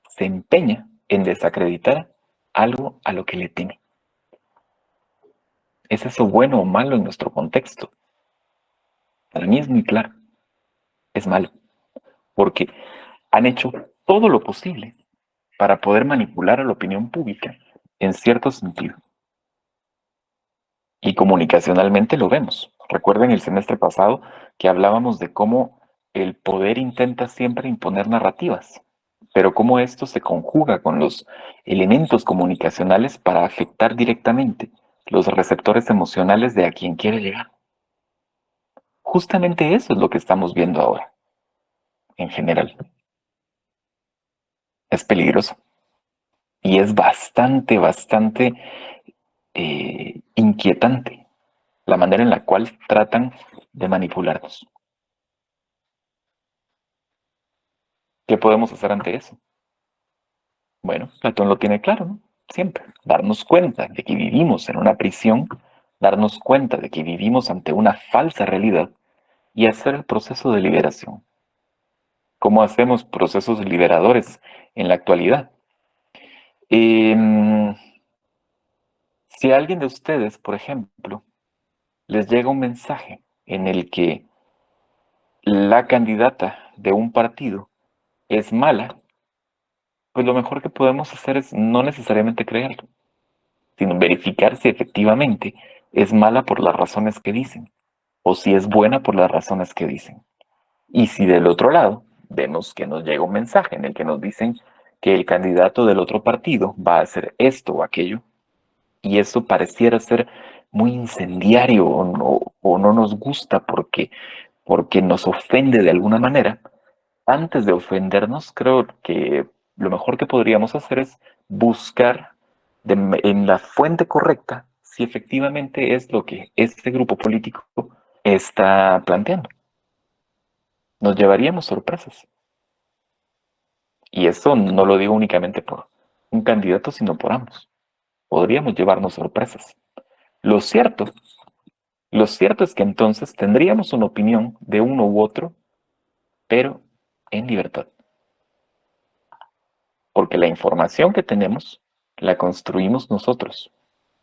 se empeña en desacreditar algo a lo que le teme. ¿Es eso bueno o malo en nuestro contexto? Para mí es muy claro, es malo, porque han hecho todo lo posible para poder manipular a la opinión pública en cierto sentido. Y comunicacionalmente lo vemos. Recuerden el semestre pasado que hablábamos de cómo el poder intenta siempre imponer narrativas, pero cómo esto se conjuga con los elementos comunicacionales para afectar directamente los receptores emocionales de a quien quiere llegar. Justamente eso es lo que estamos viendo ahora, en general. Es peligroso y es bastante inquietante la manera en la cual tratan de manipularnos. ¿Qué podemos hacer ante eso? Bueno, Platón lo tiene claro, ¿no? siempre, darnos cuenta de que vivimos en una prisión, darnos cuenta de que vivimos ante una falsa realidad y hacer el proceso de liberación. ¿Cómo hacemos procesos liberadores en la actualidad? Em, si a alguien de ustedes, por ejemplo, les llega un mensaje en el que la candidata de un partido es mala, pues lo mejor que podemos hacer es no necesariamente creerlo, sino verificar si efectivamente es mala por las razones que dicen, o si es buena por las razones que dicen. Y si del otro lado vemos que nos llega un mensaje en el que nos dicen que el candidato del otro partido va a hacer esto o aquello, y eso pareciera ser muy incendiario o no nos gusta porque nos ofende de alguna manera, antes de ofendernos, creo que lo mejor que podríamos hacer es buscar en la fuente correcta si efectivamente es lo que este grupo político está planteando. Nos llevaríamos sorpresas. Y eso no lo digo únicamente por un candidato, sino por ambos. Podríamos llevarnos sorpresas. Lo cierto, lo cierto es que entonces tendríamos una opinión de uno u otro, pero en libertad. Porque la información que tenemos la construimos nosotros.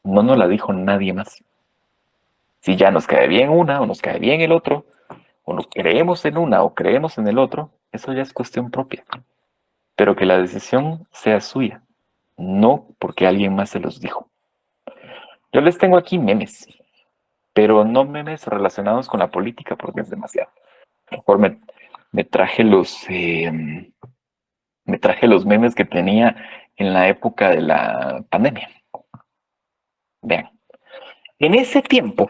No nos la dijo nadie más. Si ya nos cae bien una o nos cae bien el otro, o no creemos en una o creemos en el otro, eso ya es cuestión propia. Pero que la decisión sea suya, no porque alguien más se los dijo. Yo les tengo aquí memes, pero no memes relacionados con la política porque es demasiado. Mejor me traje me traje los memes que tenía en la época de la pandemia. Vean, en ese tiempo,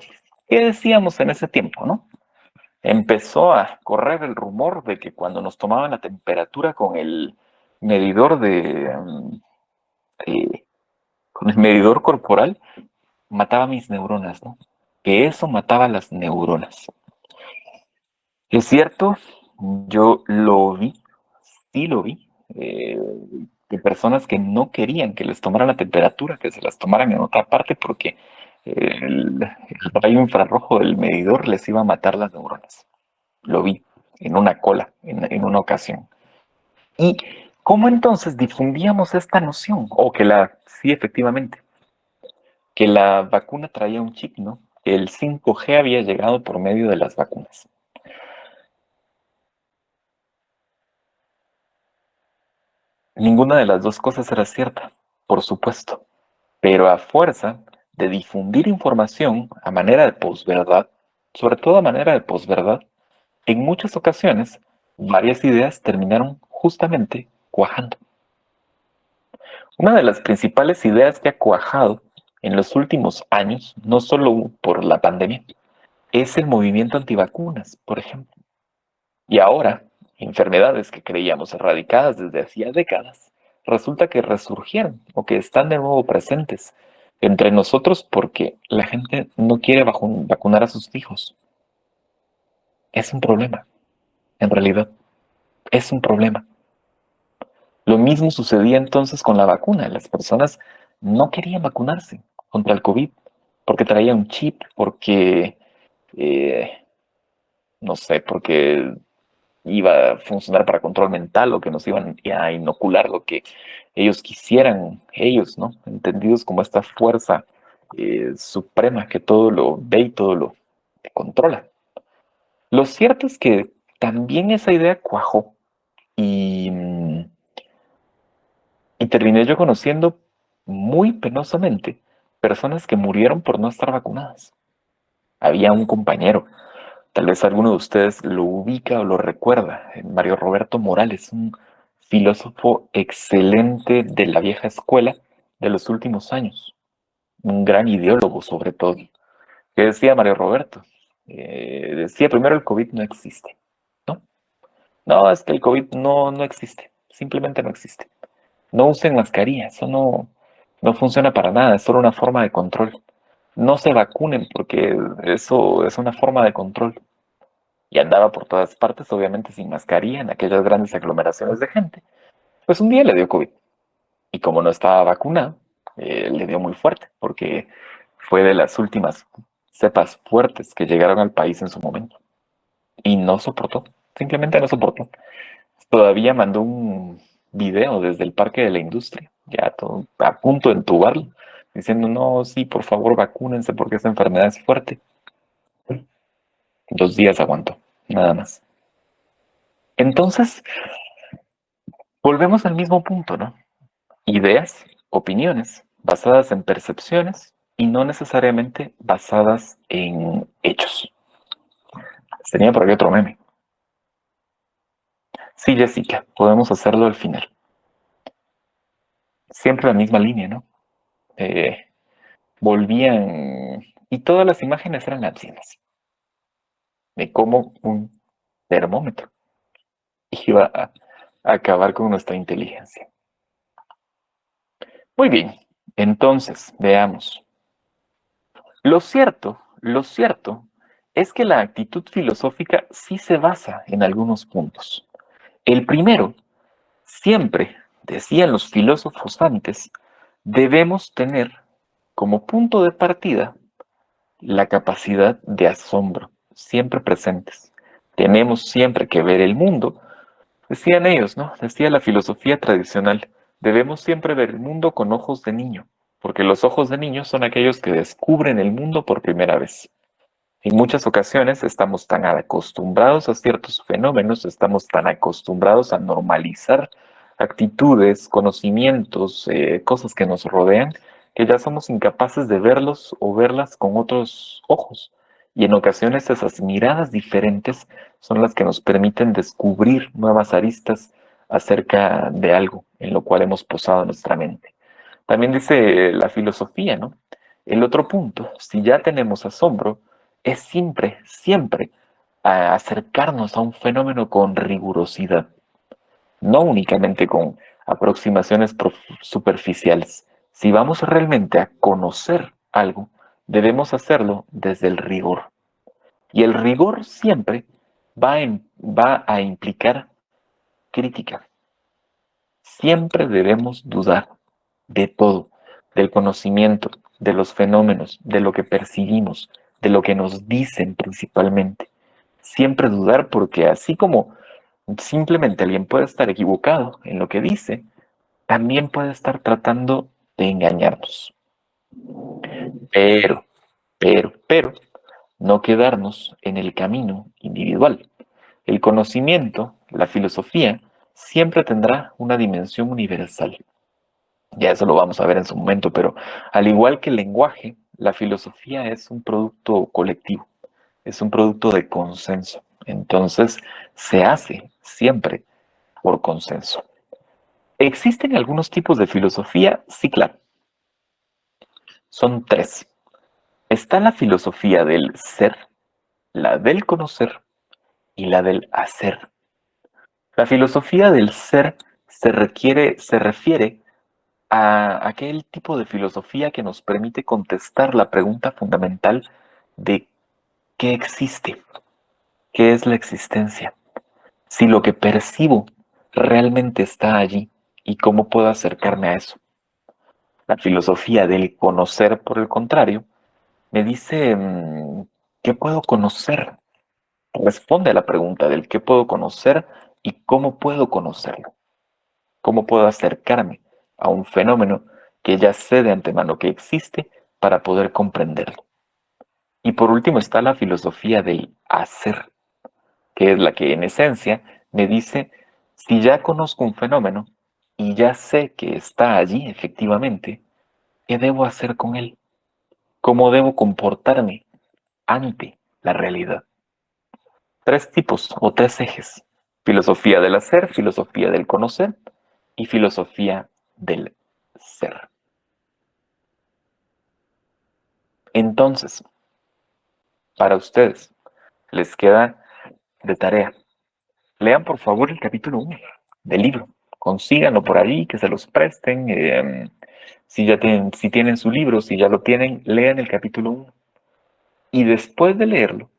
¿qué decíamos en ese tiempo, no? Empezó a correr el rumor de que cuando nos tomaban la temperatura con el medidor eh, con el medidor corporal, mataba mis neuronas, ¿no? Que eso mataba las neuronas. Es cierto, yo lo vi, sí lo vi, de personas que no querían que les tomaran la temperatura, que se las tomaran en otra parte porque el rayo infrarrojo del medidor les iba a matar las neuronas. Lo vi en una cola, en una ocasión. ¿Y cómo entonces difundíamos esta noción? O que sí, efectivamente, que la vacuna traía un chip, ¿no? El 5G había llegado por medio de las vacunas. Ninguna de las dos cosas era cierta, por supuesto, pero a fuerza de difundir información a manera de posverdad, sobre todo a manera de posverdad, en muchas ocasiones varias ideas terminaron justamente cuajando. Una de las principales ideas que ha cuajado en los últimos años, no solo por la pandemia, es el movimiento antivacunas, por ejemplo. Y ahora, enfermedades que creíamos erradicadas desde hacía décadas, resulta que resurgieron o que están de nuevo presentes entre nosotros porque la gente no quiere vacunar a sus hijos. Es un problema, en realidad, es un problema. Lo mismo sucedía entonces con la vacuna. Las personas no querían vacunarse contra el COVID porque traía un chip, porque, eh, no sé, porque iba a funcionar para control mental o que nos iban a inocular lo que ellos quisieran, ellos, ¿no? Entendidos como esta fuerza suprema que todo lo ve y todo lo controla. Lo cierto es que también esa idea cuajó y, y terminé yo conociendo muy penosamente personas que murieron por no estar vacunadas. Había un compañero, tal vez alguno de ustedes lo ubica o lo recuerda, Mario Roberto Morales, un filósofo excelente de la vieja escuela de los últimos años, un gran ideólogo sobre todo. ¿Qué decía Mario Roberto? Decía primero el COVID no existe, ¿no? No, es que el COVID no existe, simplemente no existe. No usen mascarilla, eso no funciona para nada, es solo una forma de control. No se vacunen porque eso es una forma de control. Y andaba por todas partes, obviamente sin mascarilla, en aquellas grandes aglomeraciones de gente. Pues un día le dio COVID. Y como no estaba vacunado, le dio muy fuerte, porque fue de las últimas cepas fuertes que llegaron al país en su momento. Y no soportó, simplemente no soportó. Todavía mandó un video desde el Parque de la Industria, ya todo, a punto de entubarlo, diciendo, no, sí, por favor, vacúnense porque esta enfermedad es fuerte. 2 días aguantó, nada más. Entonces, volvemos al mismo punto, ¿no? Ideas, opiniones, basadas en percepciones y no necesariamente basadas en hechos. Tenía por aquí otro meme. Sí, Jessica, podemos hacerlo al final. Siempre la misma línea, ¿no? Eh, volvían y todas las imágenes eran las mismas. De cómo un termómetro iba a acabar con nuestra inteligencia. Muy bien, entonces, veamos. Lo cierto es que la actitud filosófica sí se basa en algunos puntos. El primero, siempre, decían los filósofos antes, debemos tener como punto de partida la capacidad de asombro, siempre presentes. Tenemos siempre que ver el mundo, decían ellos, ¿no? Decía la filosofía tradicional, debemos siempre ver el mundo con ojos de niño, porque los ojos de niño son aquellos que descubren el mundo por primera vez. En muchas ocasiones estamos tan acostumbrados a ciertos fenómenos, estamos tan acostumbrados a normalizar actitudes, conocimientos, cosas que nos rodean, que ya somos incapaces de verlos o verlas con otros ojos. Y en ocasiones esas miradas diferentes son las que nos permiten descubrir nuevas aristas acerca de algo en lo cual hemos posado nuestra mente. También dice la filosofía, ¿no? El otro punto, si ya tenemos asombro, es siempre acercarnos a un fenómeno con rigurosidad, no únicamente con aproximaciones superficiales. Si vamos realmente a conocer algo, debemos hacerlo desde el rigor. Y el rigor siempre va a implicar crítica. Siempre debemos dudar de todo, del conocimiento, de los fenómenos, de lo que percibimos, de lo que nos dicen principalmente. Siempre dudar porque así como simplemente alguien puede estar equivocado en lo que dice, también puede estar tratando de engañarnos. Pero, pero, no quedarnos en el camino individual. El conocimiento, la filosofía, siempre tendrá una dimensión universal. Ya eso lo vamos a ver en su momento, pero al igual que el lenguaje, la filosofía es un producto colectivo, es un producto de consenso. Entonces, se hace siempre por consenso. ¿Existen algunos tipos de filosofía? Sí, claro. Son tres. Está la filosofía del ser, la del conocer y la del hacer. La filosofía del ser se refiere a aquel tipo de filosofía que nos permite contestar la pregunta fundamental de qué existe, qué es la existencia, si lo que percibo realmente está allí y cómo puedo acercarme a eso. La filosofía del conocer, por el contrario, me dice qué puedo conocer. Responde a la pregunta del qué puedo conocer y cómo puedo conocerlo. ¿Cómo puedo acercarme a un fenómeno que ya sé de antemano que existe para poder comprenderlo? Y por último está la filosofía del hacer, que es la que en esencia me dice, si ya conozco un fenómeno y ya sé que está allí efectivamente, ¿qué debo hacer con él? ¿Cómo debo comportarme ante la realidad? Tres tipos o tres ejes. Filosofía del hacer, filosofía del conocer y filosofía del ser. Entonces, para ustedes, les queda de tarea. Lean por favor el capítulo 1 del libro. Consíganlo por ahí, que se los presten. Si tienen su libro, si ya lo tienen, lean el capítulo 1. Y después de leerlo,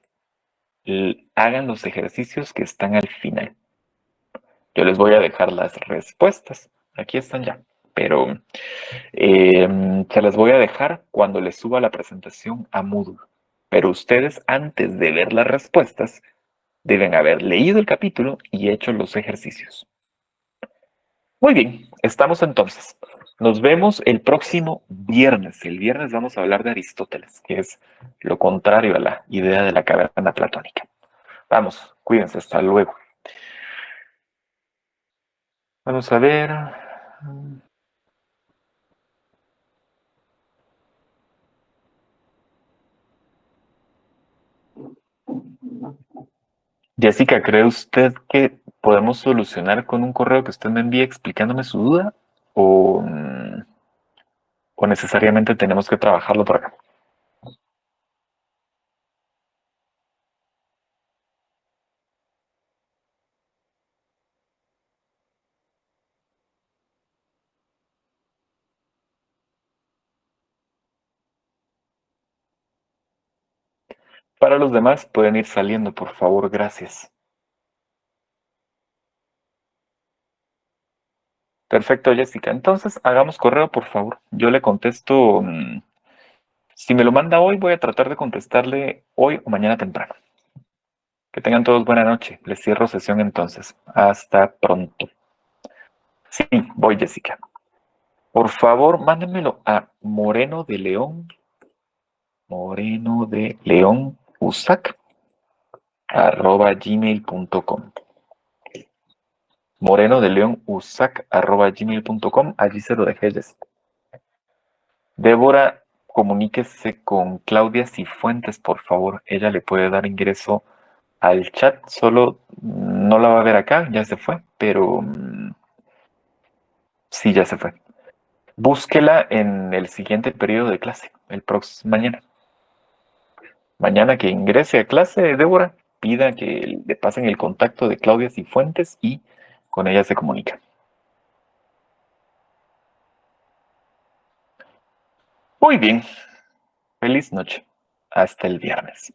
hagan los ejercicios que están al final. Yo les voy a dejar las respuestas. Aquí están ya. pero se las voy a dejar cuando les suba la presentación a Moodle. Pero ustedes, antes de ver las respuestas, deben haber leído el capítulo y hecho los ejercicios. Muy bien, estamos entonces. Nos vemos el próximo viernes. El viernes vamos a hablar de Aristóteles, que es lo contrario a la idea de la caverna platónica. Vamos, cuídense, hasta luego. Vamos a ver. Jessica, ¿cree usted que podemos solucionar con un correo que usted me envíe explicándome su duda? ¿O, o necesariamente tenemos que trabajarlo por acá? Para los demás pueden ir saliendo, por favor, gracias. Perfecto, Jessica. Entonces, hagamos correo, por favor. Yo le contesto. Si me lo manda hoy, voy a tratar de contestarle hoy o mañana temprano. Que tengan todos buena noche. Les cierro sesión entonces. Hasta pronto. Sí, voy, Jessica. Por favor, mándenmelo a Moreno de León Usac @gmail.com. Moreno de León Usac @gmail.com. Allí se lo dejé, Jessica. Débora, comuníquese con Claudia Cifuentes, por favor. Ella le puede dar ingreso al chat, solo no la va a ver acá, ya se fue, pero sí, ya se fue. Búsquela en el siguiente periodo de clase, el próximo mañana. Mañana que ingrese a clase, Débora, pida que le pasen el contacto de Claudia Cifuentes y con ella se comunica. Muy bien, feliz noche. Hasta el viernes.